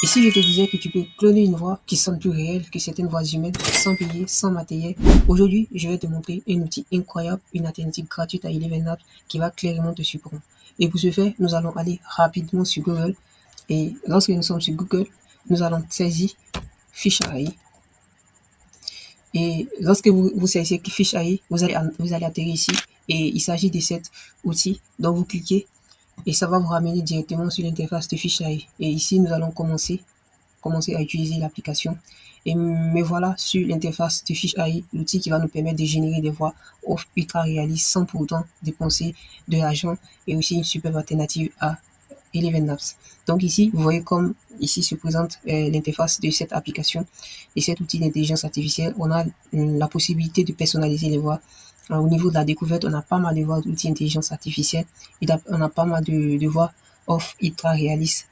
Et si je te disais que tu peux cloner une voix qui sonne plus réelle que certaines voix humaines, sans payer, sans matériel, aujourd'hui, je vais te montrer un outil incroyable, une alternative gratuite à Eleven Labs qui va clairement te surprendre. Et pour ce faire, nous allons aller rapidement sur Google. Et lorsque nous sommes sur Google, nous allons saisir Fiche AI. Et lorsque vous saisissez Fiche AI, vous allez atterrir ici. Et il s'agit de cet outil dont vous cliquez et ça va vous ramener directement sur l'interface de Fiche AI. Et ici, nous allons commencer à utiliser l'application. Et me voilà sur l'interface de Fiche AI, l'outil qui va nous permettre de générer des voix ultra réalistes sans pour autant dépenser de l'argent et aussi une superbe alternative à Eleven Labs. Donc ici, vous voyez comme ici se présente l'interface de cette application et cet outil d'intelligence artificielle. On a la possibilité de personnaliser les voix. Au niveau de la découverte, on a pas mal de voix d'outils d'intelligence artificielle et on a pas mal de voix off ultra réalistes.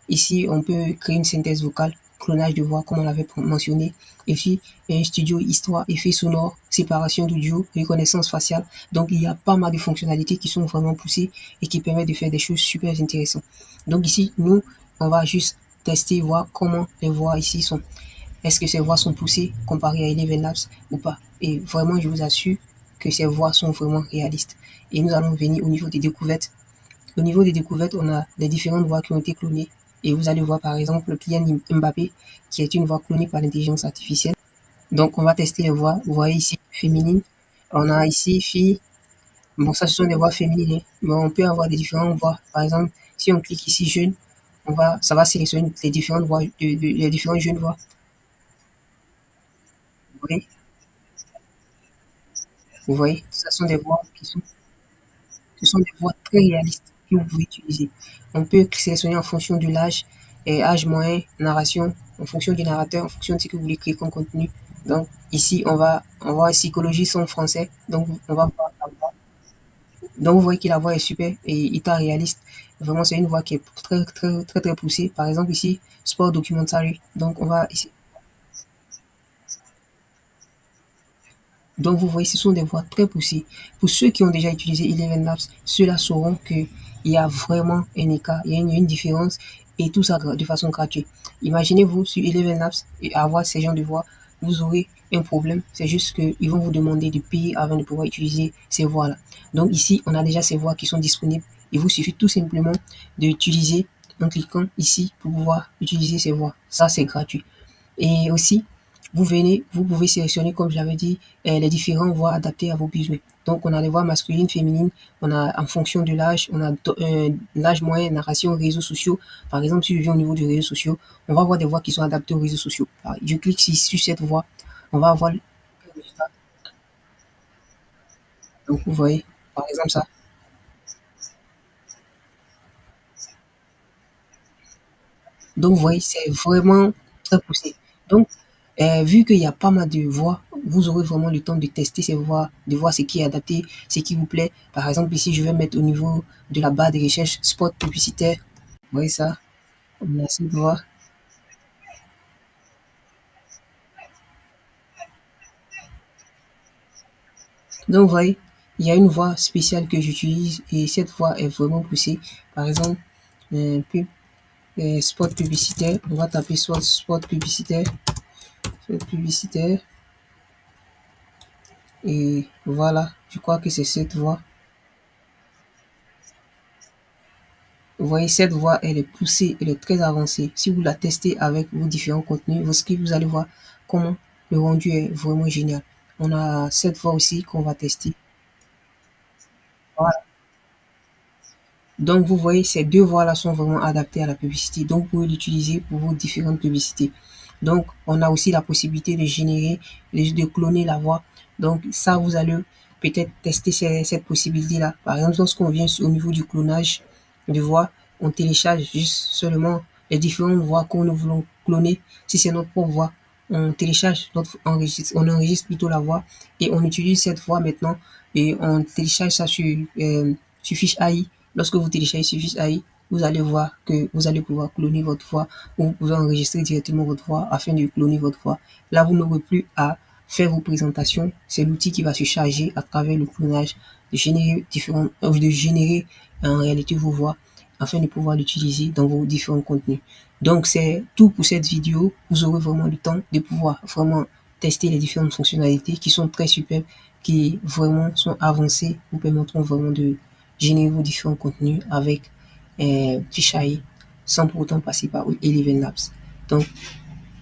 Ici, on peut créer une synthèse vocale, clonage de voix, comme on l'avait mentionné. Et puis, un studio, histoire, effets sonores, séparation d'audio, reconnaissance faciale. Donc, il y a pas mal de fonctionnalités qui sont vraiment poussées et qui permettent de faire des choses super intéressantes. Donc, ici, nous, on va juste tester, voir comment les voix ici sont. Est-ce que ces voix sont poussées comparées à Eleven Labs ou pas? Et vraiment, je vous assure que ces voix sont vraiment réalistes. Et nous allons venir au niveau des découvertes. Au niveau des découvertes, on a les différentes voix qui ont été clonées. Et vous allez voir par exemple Kylian Mbappé, qui est une voix clonée par l'intelligence artificielle. Donc on va tester les voix. Vous voyez ici féminine. On a ici fille. Bon, ça ce sont des voix féminines, hein. Mais on peut avoir des différentes voix. Par exemple, si on clique ici jeune, ça va sélectionner les différentes voix, les différentes jeunes voix. Vous voyez, vous voyez, ce sont des voix très réalistes que vous pouvez utiliser. On peut sélectionner en fonction de l'âge, et âge moyen, narration, en fonction du narrateur, en fonction de ce que vous voulez créer comme contenu. Donc ici, on va psychologie son français. Donc on va voir la voix. Donc vous voyez que la voix est super et hyper réaliste. Vraiment, c'est une voix qui est très poussée. Par exemple ici, sport documentary. Donc on va ici. Donc vous voyez, ce sont des voix très poussées. Pour ceux qui ont déjà utilisé Eleven Labs, ceux-là sauront qu'il y a vraiment un écart, il y a une différence et tout ça de façon gratuite. Imaginez-vous sur Eleven Labs et avoir ces gens de voix, vous aurez un problème. C'est juste qu'ils vont vous demander de payer avant de pouvoir utiliser ces voix-là. Donc ici, on a déjà ces voix qui sont disponibles. Il vous suffit tout simplement d'utiliser en cliquant ici pour pouvoir utiliser ces voix. Ça, c'est gratuit. Et aussi, vous pouvez sélectionner, comme je l'avais dit, les différentes voix adaptées à vos besoins. Donc, on a les voix masculines, féminines, on a en fonction de l'âge, on a l'âge moyen, narration, réseaux sociaux. Par exemple, si je viens au niveau des réseaux sociaux, on va avoir des voix qui sont adaptées aux réseaux sociaux. Je clique sur cette voix, on va avoir le résultat. Donc, vous voyez, par exemple, ça. Donc, vous voyez, c'est vraiment très poussé. Donc, vu qu'il y a pas mal de voix, vous aurez vraiment le temps de tester ces voix, de voir ce qui est adapté, ce qui vous plaît. Par exemple, ici, je vais mettre au niveau de la barre de recherche spot publicitaire. Vous voyez ça? On a cette voix. Donc, vous voyez, il y a une voix spéciale que j'utilise et cette voix est vraiment poussée. Par exemple, pub, spot publicitaire. On va taper soit spot publicitaire. Et voilà, je crois que c'est cette voix. Vous voyez, cette voix, elle est poussée, elle est très avancée. Si vous la testez avec vos différents contenus, vos scripts, vous allez voir comment le rendu est vraiment génial. On a cette voix aussi qu'on va tester. Voilà. Donc, vous voyez, ces deux voix-là sont vraiment adaptées à la publicité. Donc, vous pouvez l'utiliser pour vos différentes publicités. Donc, on a aussi la possibilité de générer, de cloner la voix. Donc, ça, vous allez peut-être tester cette possibilité-là. Par exemple, lorsqu'on vient au niveau du clonage de voix, on télécharge juste seulement les différentes voix que nous voulons cloner. Si c'est notre propre voix, on télécharge on enregistre plutôt la voix et on utilise cette voix maintenant et on télécharge ça sur Fiche AI. Lorsque vous téléchargez sur Fiche AI, vous allez voir que vous allez pouvoir cloner votre voix ou vous pouvez enregistrer directement votre voix afin de cloner votre voix. Là, vous n'aurez plus à faire vos présentations. C'est l'outil qui va se charger à travers le clonage de générer en réalité vos voix afin de pouvoir l'utiliser dans vos différents contenus. Donc, c'est tout pour cette vidéo. Vous aurez vraiment le temps de pouvoir vraiment tester les différentes fonctionnalités qui sont très superbes, qui vraiment sont avancées, vous permettront vraiment de générer vos différents contenus avec Fisheye sans pour autant passer par Eleven Labs. Donc,